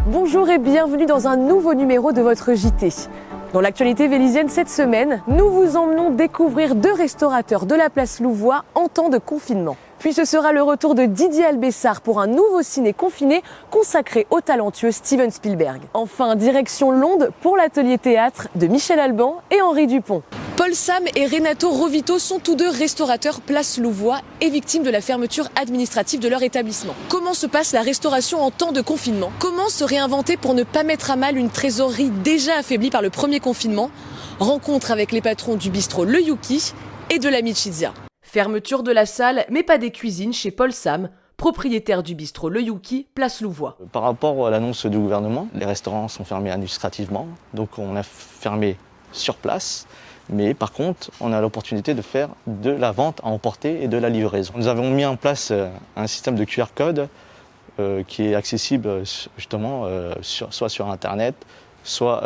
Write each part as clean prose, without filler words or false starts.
Bonjour et bienvenue dans un nouveau numéro de votre JT. Dans l'actualité vélisienne cette semaine, nous vous emmenons découvrir 2 restaurateurs de la place Louvois en temps de confinement. Puis ce sera le retour de Didier Albessard pour un nouveau ciné confiné consacré au talentueux Steven Spielberg. Enfin, direction Londres pour l'atelier théâtre de Michel Alban et Henri Dupont. Paul Sam et Renato Rovito sont tous 2 restaurateurs place Louvois et victimes de la fermeture administrative de leur établissement. Comment se passe la restauration en temps de confinement? Comment se réinventer pour ne pas mettre à mal une trésorerie déjà affaiblie par le premier confinement? Rencontre avec les patrons du bistrot Le Yuki et de la Michizia. Fermeture de la salle, mais pas des cuisines chez Paul Sam, propriétaire du bistrot Le Yuki, place Louvois. Par rapport à l'annonce du gouvernement, les restaurants sont fermés administrativement, donc on a fermé sur place. Mais par contre, on a l'opportunité de faire de la vente à emporter et de la livraison. Nous avons mis en place un système de QR code qui est accessible justement soit sur Internet, soit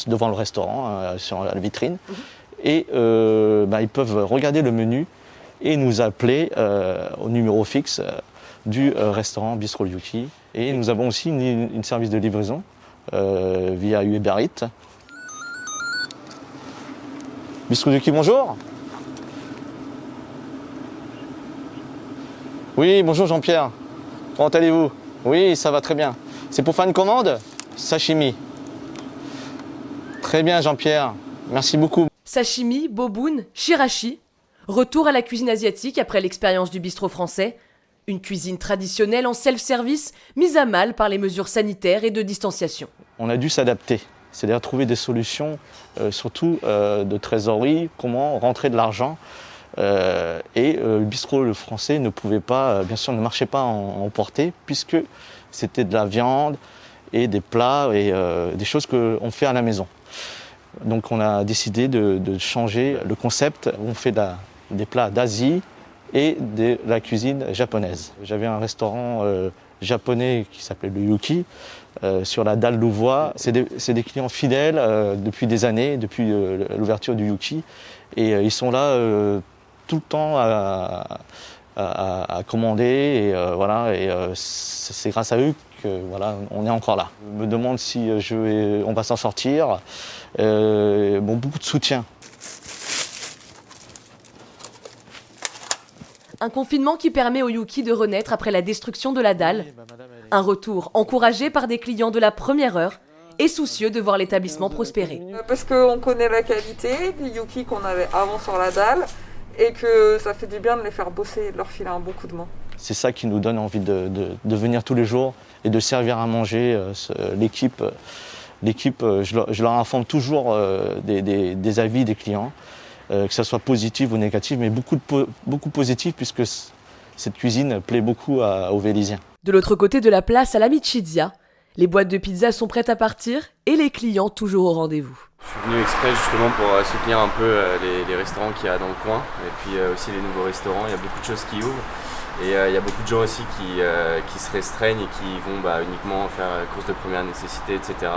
devant le restaurant, sur la vitrine. Et ils peuvent regarder le menu et nous appeler au numéro fixe du restaurant Bistrot Le Yuki. Et nous avons aussi une service de livraison via Uber Eats. Bistrot Le Yuki, bonjour. Oui, bonjour Jean-Pierre. Comment allez-vous? Oui, ça va très bien. C'est pour faire une commande? Sashimi. Très bien Jean-Pierre, merci beaucoup. Sashimi, boboon, shirashi. Retour à la cuisine asiatique après l'expérience du bistrot français. Une cuisine traditionnelle en self-service, mise à mal par les mesures sanitaires et de distanciation. On a dû s'adapter, c'est-à-dire trouver des solutions, surtout de trésorerie, comment rentrer de l'argent. Le bistrot français ne pouvait pas, bien sûr, ne marchait pas en emporter, puisque c'était de la viande et des plats et des choses qu'on fait à la maison. Donc on a décidé de changer le concept. On fait des plats d'Asie et de la cuisine japonaise. J'avais un restaurant japonais qui s'appelait le Yuki sur la dalle Louvois. C'est des clients fidèles depuis des années, depuis l'ouverture du Yuki. Et ils sont là tout le temps à commander. Et c'est grâce à eux on est encore là. Je me demande si on va s'en sortir. Beaucoup de soutien. Un confinement qui permet au Yuki de renaître après la destruction de la dalle. Un retour encouragé par des clients de la première heure et soucieux de voir l'établissement prospérer. Parce qu'on connaît la qualité des Yuki qu'on avait avant sur la dalle et que ça fait du bien de les faire bosser et de leur filer un bon coup de main. C'est ça qui nous donne envie de venir tous les jours et de servir à manger. L'équipe, je leur informe toujours des avis des clients, que ce soit positif ou négatif, mais beaucoup positif puisque cette cuisine plaît beaucoup aux Vélisiens. De l'autre côté de la place, à la Michizia, les boîtes de pizza sont prêtes à partir et les clients toujours au rendez-vous. Je suis venu exprès justement pour soutenir un peu les restaurants qu'il y a dans le coin et puis aussi les nouveaux restaurants. Il y a beaucoup de choses qui ouvrent et il y a beaucoup de gens aussi qui se restreignent et qui vont uniquement faire courses de première nécessité, etc.,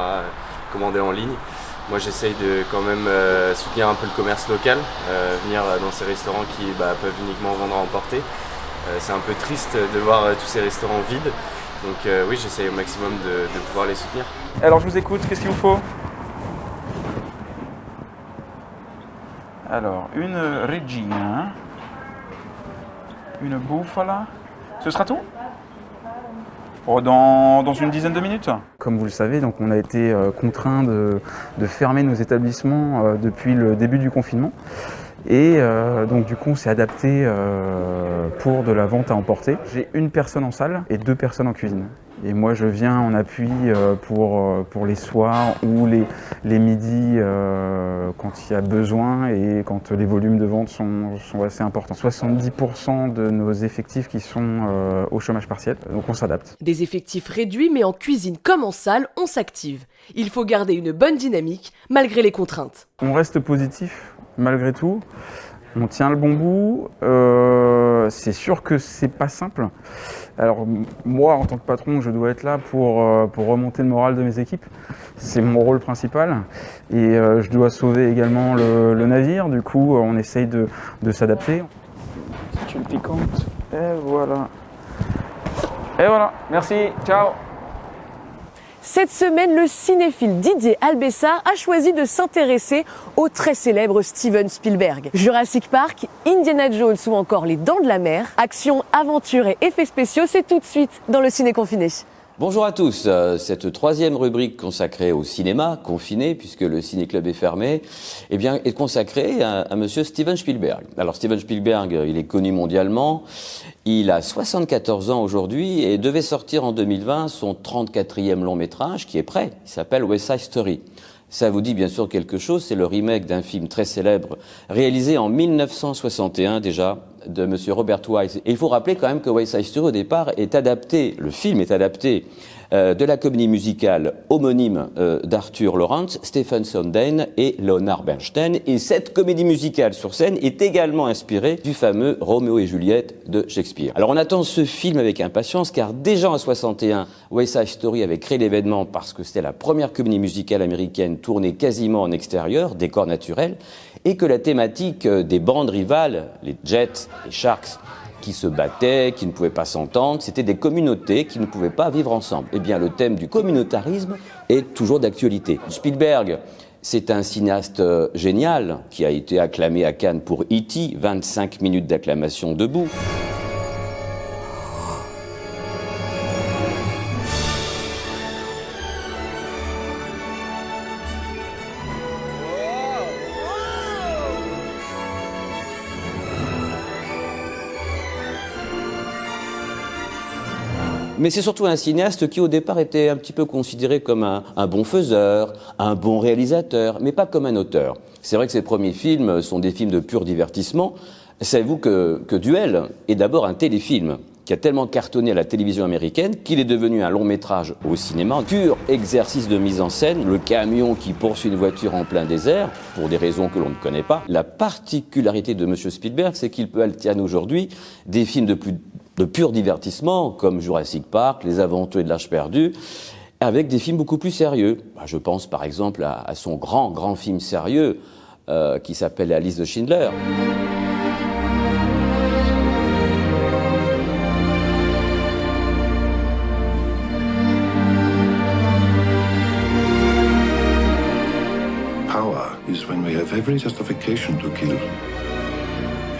commander en ligne. Moi j'essaye de quand même soutenir un peu le commerce local, venir dans ces restaurants qui peuvent uniquement vendre à emporter. C'est un peu triste de voir tous ces restaurants vides, donc oui, j'essaye au maximum de pouvoir les soutenir. Alors je vous écoute, qu'est-ce qu'il vous faut? Alors, une Regina, une Bufala, ce sera tout? Dans une dizaine de minutes. Comme vous le savez, donc on a été contraint de fermer nos établissements depuis le début du confinement. Et donc du coup on s'est adapté pour de la vente à emporter. J'ai une personne en salle et 2 personnes en cuisine. Et moi je viens en appui pour les soirs ou les midis quand il y a besoin et quand les volumes de vente sont assez importants. 70% de nos effectifs qui sont au chômage partiel, donc on s'adapte. Des effectifs réduits mais en cuisine comme en salle, on s'active. Il faut garder une bonne dynamique malgré les contraintes. On reste positif malgré tout. On tient le bon bout, c'est sûr que c'est pas simple. Alors moi en tant que patron je dois être là pour remonter le moral de mes équipes, c'est mon rôle principal et je dois sauver également le navire, du coup on essaye de s'adapter. C'est une piquante, et voilà. Et voilà, merci, ciao. Cette semaine, le cinéphile Didier Albessard a choisi de s'intéresser au très célèbre Steven Spielberg. Jurassic Park, Indiana Jones ou encore Les Dents de la Mer. Action, aventure et effets spéciaux, c'est tout de suite dans le Ciné Confiné. Bonjour à tous, cette troisième rubrique consacrée au cinéma, confiné, puisque le ciné-club est fermé, eh bien, est consacrée à monsieur Steven Spielberg. Alors Steven Spielberg, il est connu mondialement, il a 74 ans aujourd'hui et devait sortir en 2020 son 34e long métrage qui est prêt, il s'appelle West Side Story. Ça vous dit bien sûr quelque chose, c'est le remake d'un film très célèbre, réalisé en 1961 déjà, de monsieur Robert Wise. Et il faut rappeler quand même que West Side Story au départ est adapté, le film est adapté de la comédie musicale homonyme d'Arthur Lawrence, Stephen Sondheim et Leonard Bernstein. Et cette comédie musicale sur scène est également inspirée du fameux Roméo et Juliette de Shakespeare. Alors on attend ce film avec impatience car déjà en 61, West Side Story avait créé l'événement parce que c'était la première comédie musicale américaine tournée quasiment en extérieur, décor naturel, et que la thématique des bandes rivales, les Jets, les Sharks, qui se battaient, qui ne pouvaient pas s'entendre, c'était des communautés qui ne pouvaient pas vivre ensemble. Eh bien, le thème du communautarisme est toujours d'actualité. Spielberg, c'est un cinéaste génial qui a été acclamé à Cannes pour E.T., 25 minutes d'acclamation debout. Mais c'est surtout un cinéaste qui au départ était un petit peu considéré comme un bon faiseur, un bon réalisateur, mais pas comme un auteur. C'est vrai que ses premiers films sont des films de pur divertissement. Savez-vous que Duel est d'abord un téléfilm qui a tellement cartonné à la télévision américaine qu'il est devenu un long métrage au cinéma, un pur exercice de mise en scène, le camion qui poursuit une voiture en plein désert, pour des raisons que l'on ne connaît pas. La particularité de M. Spielberg, c'est qu'il peut alterner aujourd'hui des films de pur divertissement, comme Jurassic Park, Les Aventuriers de l'Arche perdue, avec des films beaucoup plus sérieux. Je pense par exemple à son grand film sérieux qui s'appelle La liste de Schindler. Power is when we have every justification to kill,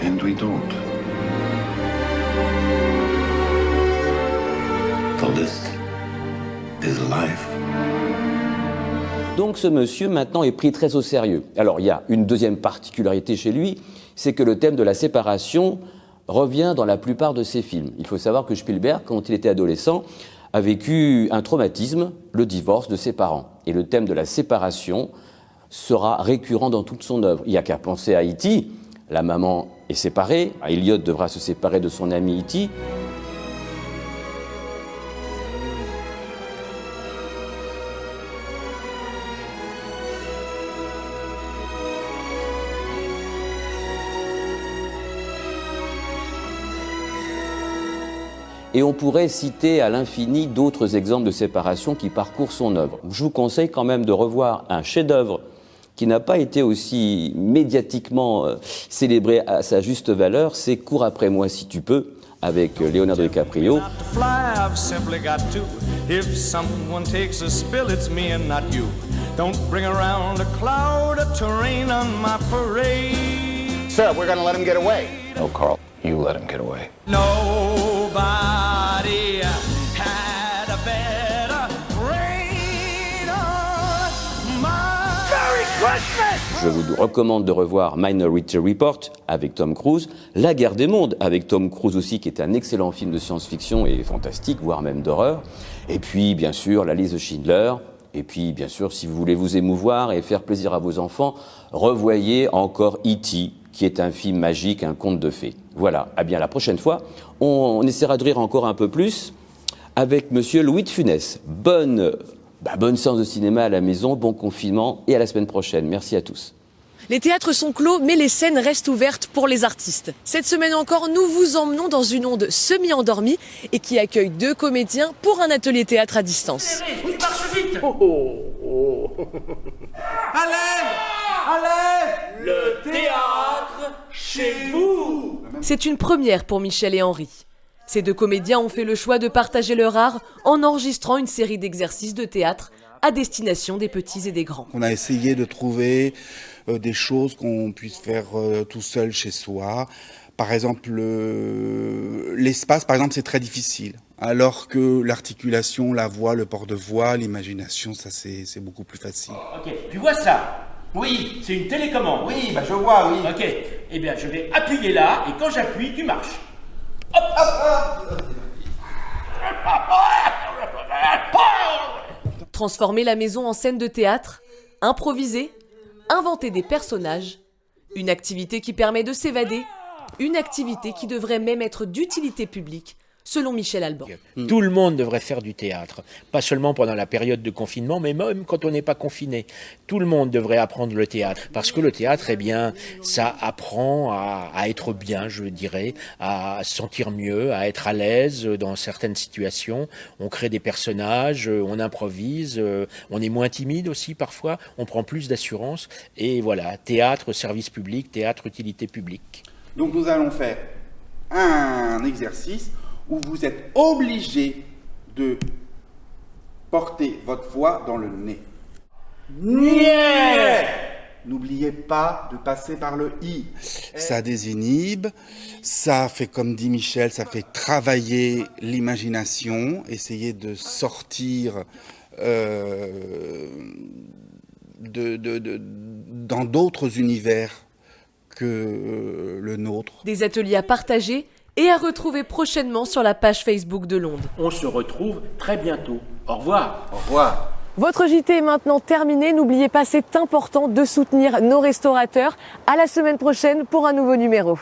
and we don't. The list is life. Donc ce monsieur maintenant est pris très au sérieux. Alors il y a une deuxième particularité chez lui, c'est que le thème de la séparation revient dans la plupart de ses films. Il faut savoir que Spielberg, quand il était adolescent, a vécu un traumatisme, le divorce de ses parents. Et le thème de la séparation sera récurrent dans toute son œuvre. Il n'y a qu'à penser à E.T., la maman est séparée, Elliot devra se séparer de son ami E.T., et on pourrait citer à l'infini d'autres exemples de séparation qui parcourent son œuvre. Je vous conseille quand même de revoir un chef-d'œuvre qui n'a pas été aussi médiatiquement célébré à sa juste valeur, c'est Cours après moi si tu peux, avec Leonardo DiCaprio. Sir, we're gonna let him get away. No, Carl, you let him get away. Nobody had a better brain on my... Merry Christmas! Je vous recommande de revoir Minority Report avec Tom Cruise, La Guerre des mondes avec Tom Cruise aussi, qui est un excellent film de science-fiction et fantastique, voire même d'horreur. Et puis, bien sûr, La liste de Schindler. Et puis, bien sûr, si vous voulez vous émouvoir et faire plaisir à vos enfants, revoyez encore E.T., qui est un film magique, un conte de fées. Voilà, eh bien la prochaine fois, on essaiera de rire encore un peu plus avec monsieur Louis de Funès. Bonne séance de cinéma à la maison, bon confinement et à la semaine prochaine. Merci à tous. Les théâtres sont clos, mais les scènes restent ouvertes pour les artistes. Cette semaine encore, nous vous emmenons dans une onde semi-endormie et qui accueille 2 comédiens pour un atelier théâtre à distance. Il marche vite! Allez! Le théâtre chez vous! C'est une première pour Michel et Henri. Ces deux comédiens ont fait le choix de partager leur art en enregistrant une série d'exercices de théâtre à destination des petits et des grands. On a essayé de trouver des choses qu'on puisse faire tout seul chez soi. Par exemple, l'espace, par exemple, c'est très difficile. Alors que l'articulation, la voix, le port de voix, l'imagination, ça c'est beaucoup plus facile. Ok, tu vois ça? Oui, c'est une télécommande. Oui, je vois, oui. Ok, eh bien je vais appuyer là, et quand j'appuie, tu marches. Hop, hop, Transformer la maison en scène de théâtre, improviser, inventer des personnages, une activité qui permet de s'évader, une activité qui devrait même être d'utilité publique, selon Michel Alban. Tout le monde devrait faire du théâtre, pas seulement pendant la période de confinement, mais même quand on n'est pas confiné. Tout le monde devrait apprendre le théâtre, parce que le théâtre, eh bien, ça apprend à être bien, je dirais, à se sentir mieux, à être à l'aise dans certaines situations. On crée des personnages, on improvise, on est moins timide aussi parfois, on prend plus d'assurance. Et voilà, théâtre, service public, théâtre, utilité publique. Donc nous allons faire un exercice où vous êtes obligé de porter votre voix dans le nez. N'oubliez pas de passer par le i. Ça désinhibe, ça fait, comme dit Michel, ça fait travailler l'imagination, essayer de sortir dans d'autres univers que le nôtre. Des ateliers à partager et à retrouver prochainement sur la page Facebook de l'Onde. On se retrouve très bientôt. Au revoir. Au revoir. Votre JT est maintenant terminé. N'oubliez pas, c'est important de soutenir nos restaurateurs. À la semaine prochaine pour un nouveau numéro.